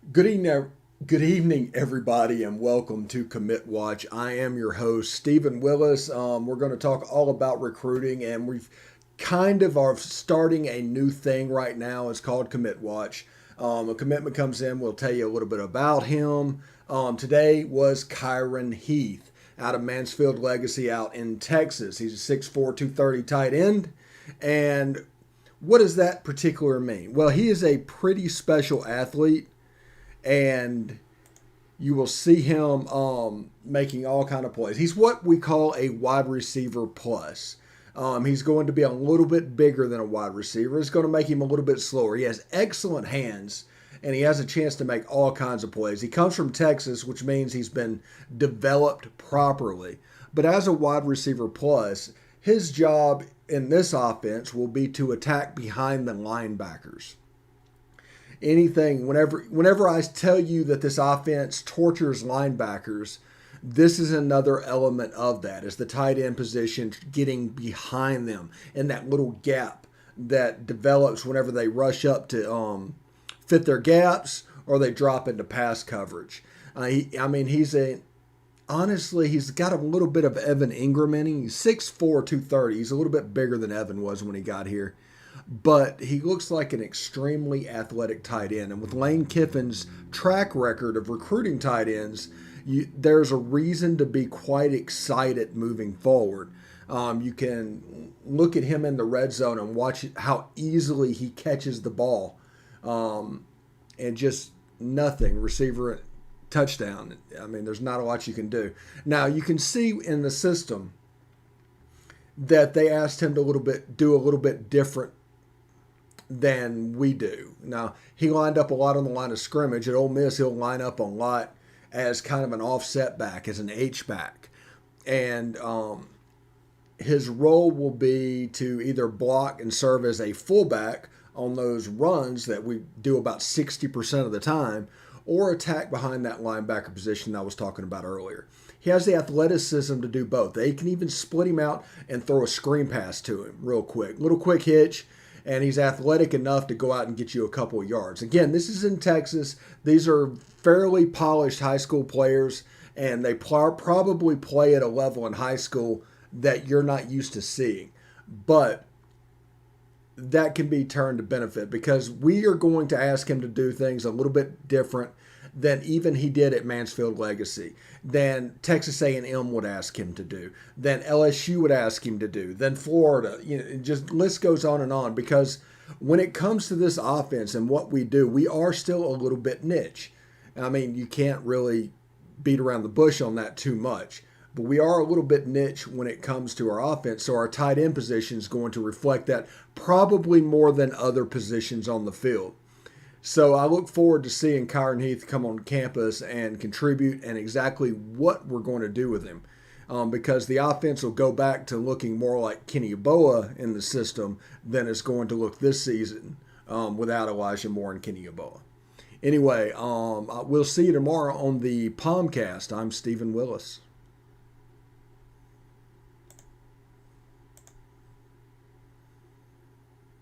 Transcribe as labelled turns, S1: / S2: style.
S1: Good evening, everybody, and welcome to Commit Watch. I am your host, Stephen Willis. We're going to talk all about recruiting, and we've kind of are starting a new thing right now. It's called Commit Watch. A commitment comes in, we'll tell you a little bit about him. Today was Kyirin Heath out of Mansfield Legacy out in Texas. He's a 6'4", 230 tight end. And what does that particular mean? Well, he is a pretty special athlete, and you will see him making all kind of plays. He's what we call a wide receiver plus. He's going to be a little bit bigger than a wide receiver. It's going to make him a little bit slower. He has excellent hands, and he has a chance to make all kinds of plays. He comes from Texas, which means he's been developed properly. But as a wide receiver plus, his job in this offense will be to attack behind the linebackers. Whenever I tell you that this offense tortures linebackers, this is another element of that, is the tight end position getting behind them and that little gap that develops whenever they rush up to fit their gaps or they drop into pass coverage. He's got a little bit of Evan Ingram in him. He's 6'4", 230. He's a little bit bigger than Evan was when he got here. But he looks like an extremely athletic tight end. And with Lane Kiffin's track record of recruiting tight ends, there's a reason to be quite excited moving forward. You can look at him in the red zone and watch how easily he catches the ball. And just nothing, receiver, touchdown. There's not a lot you can do. Now, you can see in the system that they asked him to do a little bit different than we do. Now, he lined up a lot on the line of scrimmage. At Ole Miss, he'll line up a lot as kind of an offset back, as an H-back. And his role will be to either block and serve as a fullback on those runs that we do about 60% of the time, or attack behind that linebacker position I was talking about earlier. He has the athleticism to do both. They can even split him out and throw a screen pass to him real quick. Little quick hitch, and he's athletic enough to go out and get you a couple of yards. Again, this is in Texas. These are fairly polished high school players, and they probably play at a level in high school that you're not used to seeing. But that can be turned to benefit because we are going to ask him to do things a little bit different than even he did at Mansfield Legacy, than Texas A&M would ask him to do, than LSU would ask him to do, than Florida. Just list goes on, because when it comes to this offense and what we do, we are still a little bit niche. You can't really beat around the bush on that too much. But we are a little bit niche when it comes to our offense, so our tight end position is going to reflect that probably more than other positions on the field. So I look forward to seeing Kyirin Heath come on campus and contribute, and exactly what we're going to do with him. Because the offense will go back to looking more like Kenny Yeboah in the system than it's going to look this season without Elijah Moore and Kenny Yeboah. Anyway, we'll see you tomorrow on the Palmcast. I'm Stephen Willis.